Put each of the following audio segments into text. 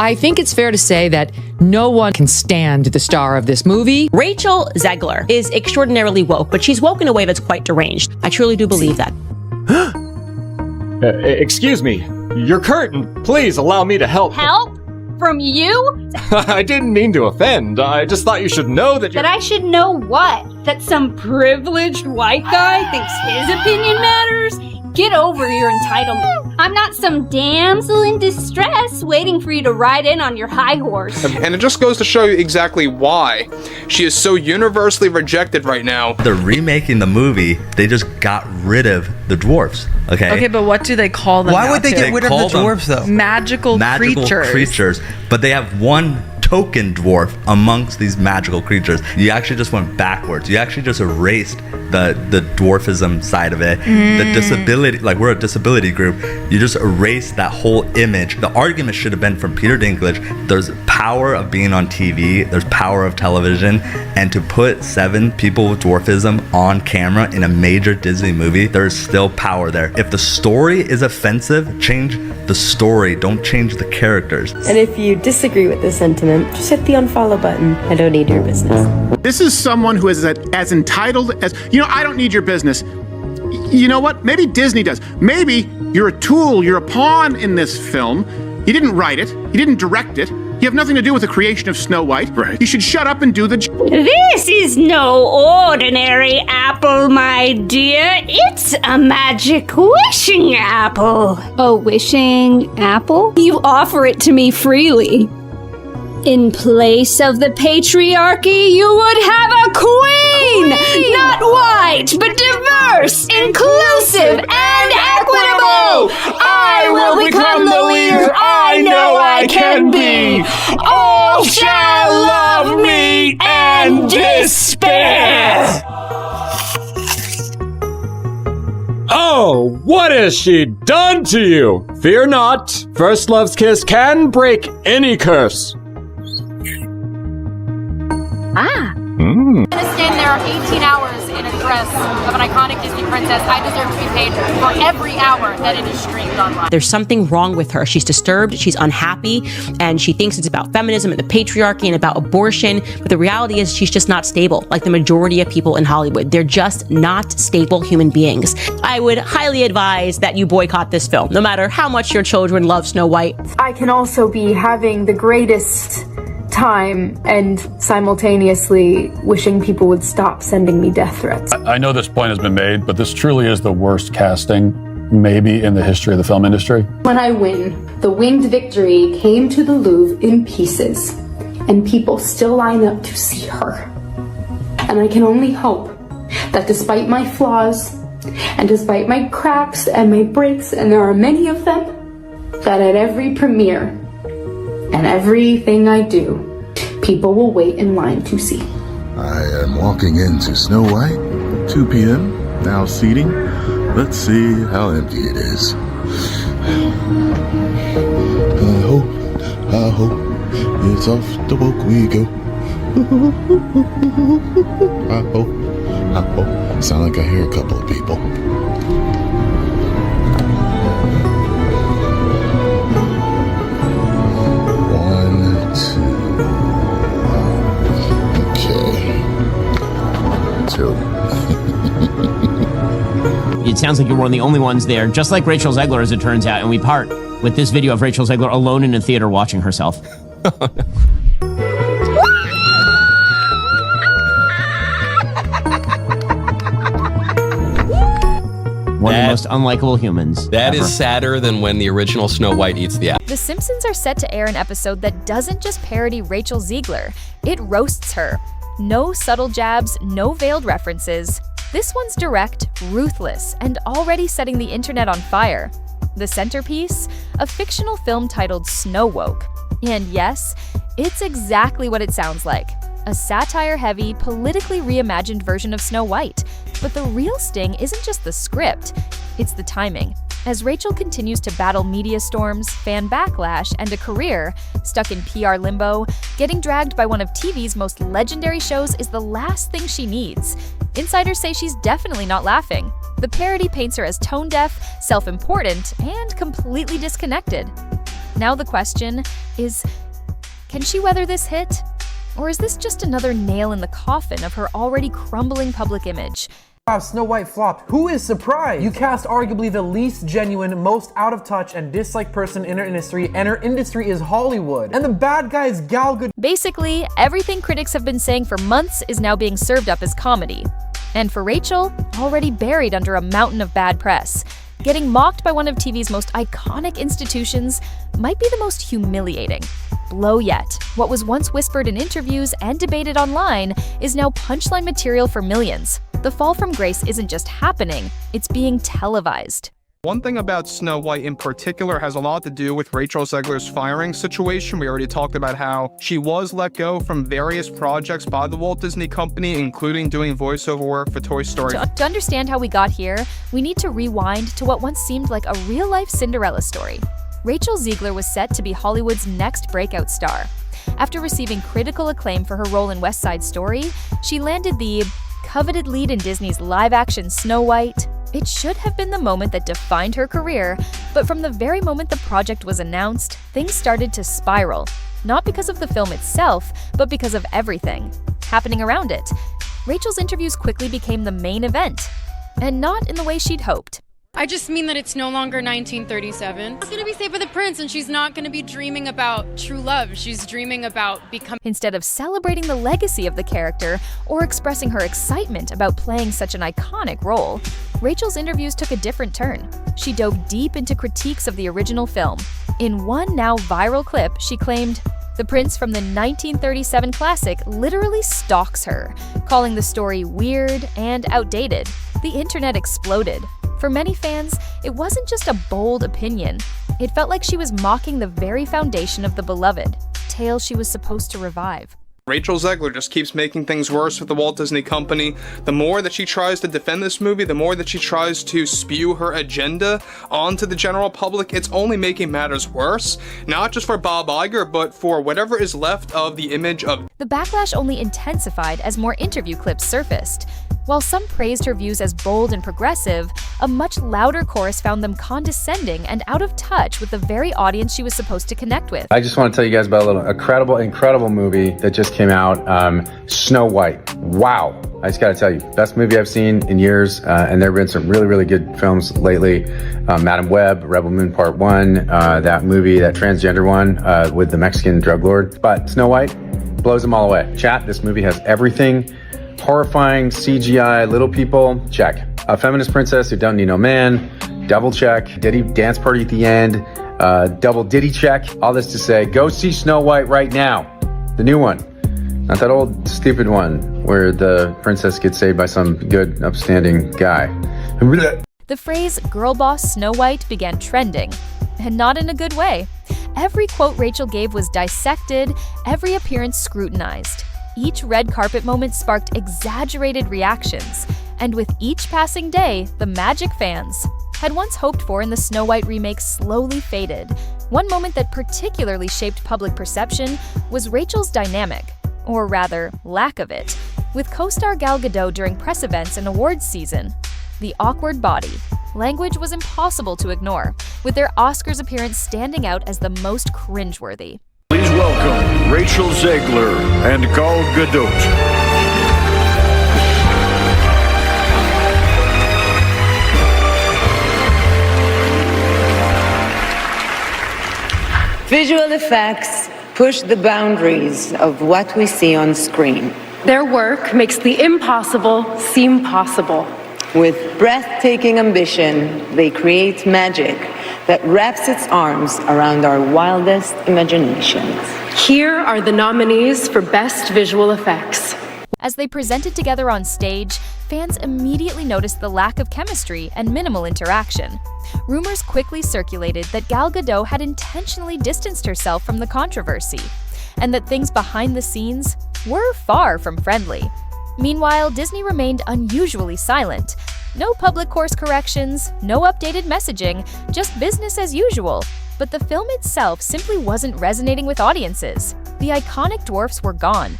I think it's fair to say that no one can stand the star of this movie. Rachel Zegler is extraordinarily woke, but she's woke in a way that's quite deranged. I truly do believe that. Excuse me, your curtain. Please allow me to help. Help? From you? I didn't mean to offend. I just thought you should know that That I should know what? That some privileged white guy thinks his opinion matters? Get over your entitlement. I'm not some damsel in distress waiting for you to ride in on your high horse. And it just goes to show you exactly why she is so universally rejected right now. They're remaking the movie. They just got rid of the dwarfs. Okay, but what do they call them? Why would they get rid of the dwarves, though? Magical creatures. But they have one token dwarf amongst these magical creatures. You actually just went backwards. You actually just erased the dwarfism side of it. The disability, like we're a disability group. You just erased that whole image. The argument should have been from Peter Dinklage. There's power of being on TV. There's power of television. And to put 7 people with dwarfism on camera in a major Disney movie, there's still power there. If the story is offensive, change the story. Don't change the characters. And if you disagree with this sentiment, just hit the unfollow button. I don't need your business. This is someone who is as entitled as, I don't need your business. You know what? Maybe Disney does. Maybe you're a tool, you're a pawn in this film. You didn't write it, you didn't direct it. You have nothing to do with the creation of Snow White. Right. You should shut up and do the This is no ordinary apple, my dear. It's a magic wishing apple. A wishing apple? You offer it to me freely. In place of the patriarchy, you would have a queen! Not white, but diverse, inclusive, and equitable! I will become the leader I know I can be! All shall love me and despair! Oh, what has she done to you? Fear not. First love's kiss can break any curse. I'm gonna stand there 18 hours in a dress of an iconic Disney princess. I deserve to be paid for every hour that it is streamed online. There's something wrong with her. She's disturbed, she's unhappy, and she thinks it's about feminism and the patriarchy and about abortion. But the reality is she's just not stable, like the majority of people in Hollywood. They're just not stable human beings. I would highly advise that you boycott this film, no matter how much your children love Snow White. I can also be having the greatest time and simultaneously wishing people would stop sending me death threats. I know this point has been made, but this truly is the worst casting maybe in the history of the film industry. When I win, the winged victory came to the Louvre in pieces, and people still line up to see her. And I can only hope that despite my flaws, and despite my cracks and my breaks, and there are many of them, that at every premiere, and everything I do, people will wait in line to see. I am walking into Snow White, 2 p.m., now seating. Let's see how empty it is. I hope, it's off the book we go. I hope. Sound like I hear a couple of people. It sounds like you're one of the only ones there, just like Rachel Zegler, as it turns out, and we part with this video of Rachel Zegler alone in a theater watching herself. One of the most unlikable humans. That ever. is sadder than when the original Snow White eats the apple. The Simpsons are set to air an episode that doesn't just parody Rachel Zegler, it roasts her. No subtle jabs, no veiled references. This one's direct, ruthless, and already setting the internet on fire. The centerpiece? A fictional film titled Snow Woke. And yes, it's exactly what it sounds like. A satire-heavy, politically reimagined version of Snow White. But the real sting isn't just the script, it's the timing. As Rachel continues to battle media storms, fan backlash, and a career stuck in PR limbo, getting dragged by one of TV's most legendary shows is the last thing she needs. Insiders say she's definitely not laughing. The parody paints her as tone-deaf, self-important, and completely disconnected. Now the question is, can she weather this hit? Or is this just another nail in the coffin of her already crumbling public image? Wow, Snow White flopped. Who is surprised? You cast arguably the least genuine, most out of touch, and disliked person in her industry, and her industry is Hollywood. And the bad guy is Gal Gadot. Basically, everything critics have been saying for months is now being served up as comedy. And for Rachel, already buried under a mountain of bad press, getting mocked by one of TV's most iconic institutions might be the most humiliating blow yet. What was once whispered in interviews and debated online is now punchline material for millions. The fall from grace isn't just happening, it's being televised. One thing about Snow White in particular has a lot to do with Rachel Zegler's firing situation. We already talked about how she was let go from various projects by the Walt Disney Company, including doing voiceover work for Toy Story. To understand how we got here, we need to rewind to what once seemed like a real-life Cinderella story. Rachel Zegler was set to be Hollywood's next breakout star. After receiving critical acclaim for her role in West Side Story, she landed the coveted lead in Disney's live-action Snow White. It should have been the moment that defined her career, but from the very moment the project was announced, things started to spiral. Not because of the film itself, but because of everything happening around it. Rachel's interviews quickly became the main event, and not in the way she'd hoped. I just mean that it's no longer 1937. She's gonna be saved by the prince, and she's not gonna be dreaming about true love. She's dreaming about becoming. Instead of celebrating the legacy of the character or expressing her excitement about playing such an iconic role, Rachel's interviews took a different turn. She dove deep into critiques of the original film. In one now viral clip, she claimed, "The prince from the 1937 classic literally stalks her," calling the story weird and outdated. The internet exploded. For many fans, it wasn't just a bold opinion. It felt like she was mocking the very foundation of the beloved tale she was supposed to revive. Rachel Zegler just keeps making things worse with the Walt Disney Company. The more that she tries to defend this movie, the more that she tries to spew her agenda onto the general public, it's only making matters worse. Not just for Bob Iger, but for whatever is left of the image of... The backlash only intensified as more interview clips surfaced. While some praised her views as bold and progressive, a much louder chorus found them condescending and out of touch with the very audience she was supposed to connect with. I just want to tell you guys about a little incredible movie that just came out, Snow White. Wow. I just gotta tell you, best movie I've seen in years, and there have been some really good films lately. Madam Web, Rebel Moon Part 1, that movie, that transgender one with the Mexican drug lord. But Snow White blows them all away. Chat, this movie has everything. Horrifying, CGI, little people, check. A feminist princess who don't need no man, double check. Diddy dance party at the end, double Diddy check. All this to say, go see Snow White right now. The new one. Not that old stupid one where the princess gets saved by some good, upstanding guy. The phrase "girl boss Snow White" began trending, and not in a good way. Every quote Rachel gave was dissected, every appearance scrutinized. Each red carpet moment sparked exaggerated reactions, and with each passing day, the magic fans had once hoped for in the Snow White remake slowly faded. One moment that particularly shaped public perception was Rachel's dynamic, or rather, lack of it, with co-star Gal Gadot during press events and awards season. The awkward body. Language was impossible to ignore, with their Oscars appearance standing out as the most cringeworthy. Please welcome Rachel Zegler and Gal Gadot. Visual effects push the boundaries of what we see on screen. Their work makes the impossible seem possible. With breathtaking ambition, they create magic that wraps its arms around our wildest imaginations. Here are the nominees for Best Visual Effects. As they presented together on stage, fans immediately noticed the lack of chemistry and minimal interaction. Rumors quickly circulated that Gal Gadot had intentionally distanced herself from the controversy, and that things behind the scenes were far from friendly. Meanwhile, Disney remained unusually silent. No public course corrections, no updated messaging, just business as usual. But the film itself simply wasn't resonating with audiences. The iconic dwarfs were gone.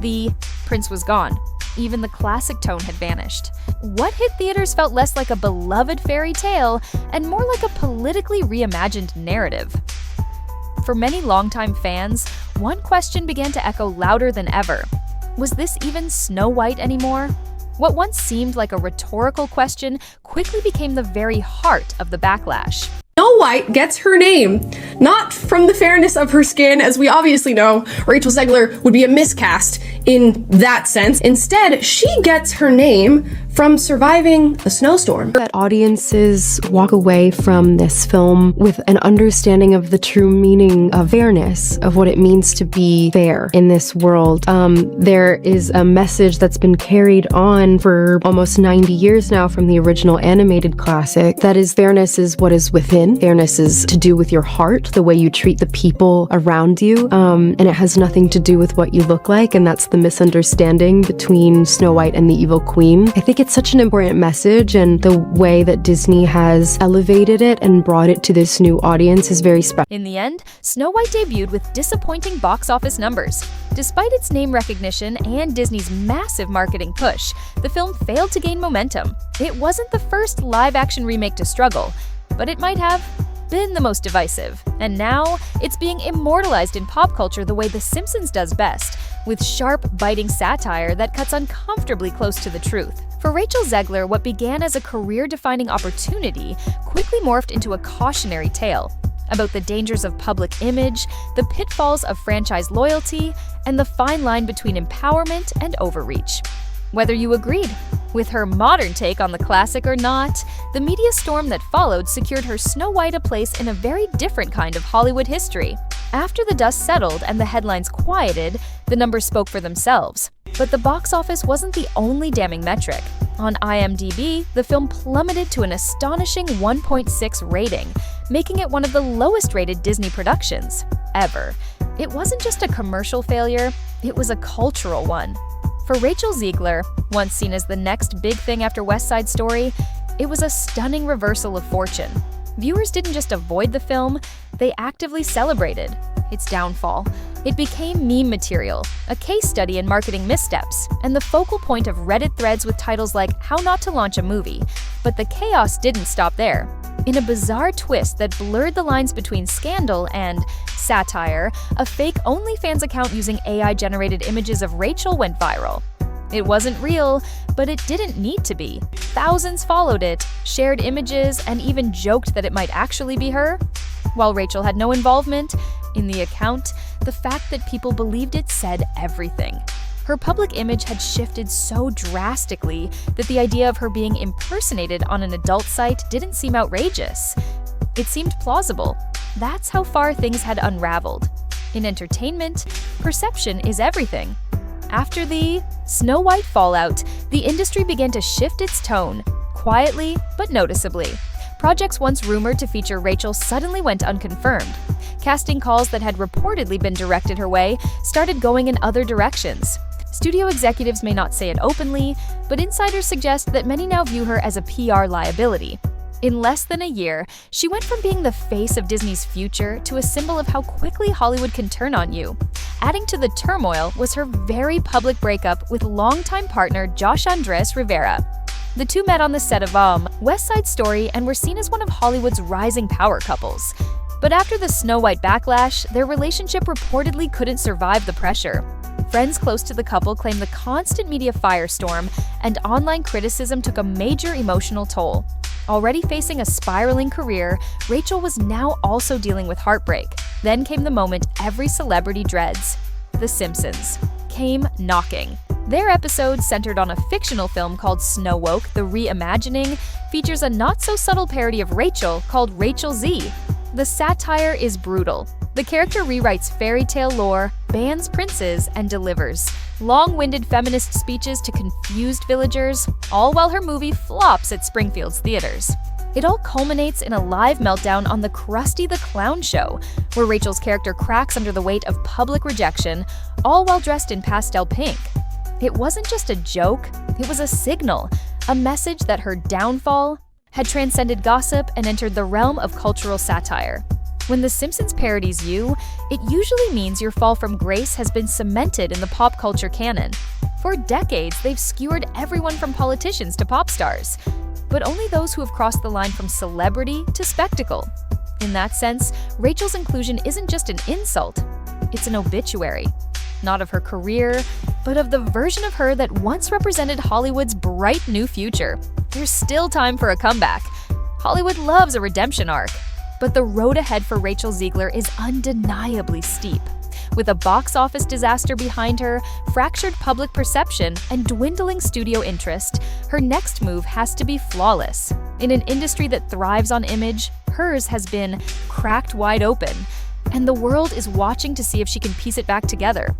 The prince was gone. Even the classic tone had vanished. What hit theaters felt less like a beloved fairy tale and more like a politically reimagined narrative. For many longtime fans, one question began to echo louder than ever. Was this even Snow White anymore? What once seemed like a rhetorical question quickly became the very heart of the backlash. Snow White gets her name, not from the fairness of her skin, as we obviously know Rachel Zegler would be a miscast in that sense. Instead, she gets her name from surviving a snowstorm. That audiences walk away from this film with an understanding of the true meaning of fairness, of what it means to be fair in this world. There is a message that's been carried on for almost 90 years now from the original animated classic. That is, fairness is what is within. Fairness is to do with your heart, the way you treat the people around you, and it has nothing to do with what you look like, and that's the misunderstanding between Snow White and the Evil Queen. I think it's such an important message, and the way that Disney has elevated it and brought it to this new audience is very special. In the end, Snow White debuted with disappointing box office numbers. Despite its name recognition and Disney's massive marketing push, the film failed to gain momentum. It wasn't the first live-action remake to struggle, but it might have been the most divisive. And now, it's being immortalized in pop culture the way The Simpsons does best, with sharp, biting satire that cuts uncomfortably close to the truth. For Rachel Zegler, what began as a career-defining opportunity quickly morphed into a cautionary tale about the dangers of public image, the pitfalls of franchise loyalty, and the fine line between empowerment and overreach. Whether you agreed with her modern take on the classic or not, the media storm that followed secured her Snow White a place in a very different kind of Hollywood history. After the dust settled and the headlines quieted, the numbers spoke for themselves. But the box office wasn't the only damning metric. On IMDb, the film plummeted to an astonishing 1.6 rating, making it one of the lowest-rated Disney productions ever. It wasn't just a commercial failure, it was a cultural one. For Rachel Zegler, once seen as the next big thing after West Side Story, it was a stunning reversal of fortune. Viewers didn't just avoid the film, they actively celebrated its downfall. It became meme material, a case study in marketing missteps, and the focal point of Reddit threads with titles like "How Not to Launch a Movie." But the chaos didn't stop there. In a bizarre twist that blurred the lines between scandal and satire, a fake OnlyFans account using AI-generated images of Rachel went viral. It wasn't real, but it didn't need to be. Thousands followed it, shared images, and even joked that it might actually be her. While Rachel had no involvement in the account, the fact that people believed it said everything. Her public image had shifted so drastically that the idea of her being impersonated on an adult site didn't seem outrageous. It seemed plausible. That's how far things had unraveled. In entertainment, perception is everything. After the Snow White fallout, the industry began to shift its tone, quietly but noticeably. Projects once rumored to feature Rachel suddenly went unconfirmed. Casting calls that had reportedly been directed her way started going in other directions. Studio executives may not say it openly, but insiders suggest that many now view her as a PR liability. In less than a year, she went from being the face of Disney's future to a symbol of how quickly Hollywood can turn on you. Adding to the turmoil was her very public breakup with longtime partner Josh Andres Rivera. The two met on the set of West Side Story and were seen as one of Hollywood's rising power couples. But after the Snow White backlash, their relationship reportedly couldn't survive the pressure. Friends close to the couple claim the constant media firestorm and online criticism took a major emotional toll. Already facing a spiraling career, Rachel was now also dealing with heartbreak. Then came the moment every celebrity dreads. The Simpsons came knocking. Their episode, centered on a fictional film called Snow Woke: The Reimagining, features a not-so-subtle parody of Rachel called Rachel Z. The satire is brutal. The character rewrites fairy tale lore, bans princes, and delivers long-winded feminist speeches to confused villagers, all while her movie flops at Springfield's theaters. It all culminates in a live meltdown on the Krusty the Clown show, where Rachel's character cracks under the weight of public rejection, all while dressed in pastel pink. It wasn't just a joke, it was a signal, a message that her downfall had transcended gossip and entered the realm of cultural satire. When The Simpsons parodies you, it usually means your fall from grace has been cemented in the pop culture canon. For decades, they've skewered everyone from politicians to pop stars, but only those who have crossed the line from celebrity to spectacle. In that sense, Rachel's inclusion isn't just an insult, it's an obituary. Not of her career, but of the version of her that once represented Hollywood's bright new future. There's still time for a comeback. Hollywood loves a redemption arc. But the road ahead for Rachel Zegler is undeniably steep. With a box office disaster behind her, fractured public perception, and dwindling studio interest, her next move has to be flawless. In an industry that thrives on image, hers has been cracked wide open, and the world is watching to see if she can piece it back together.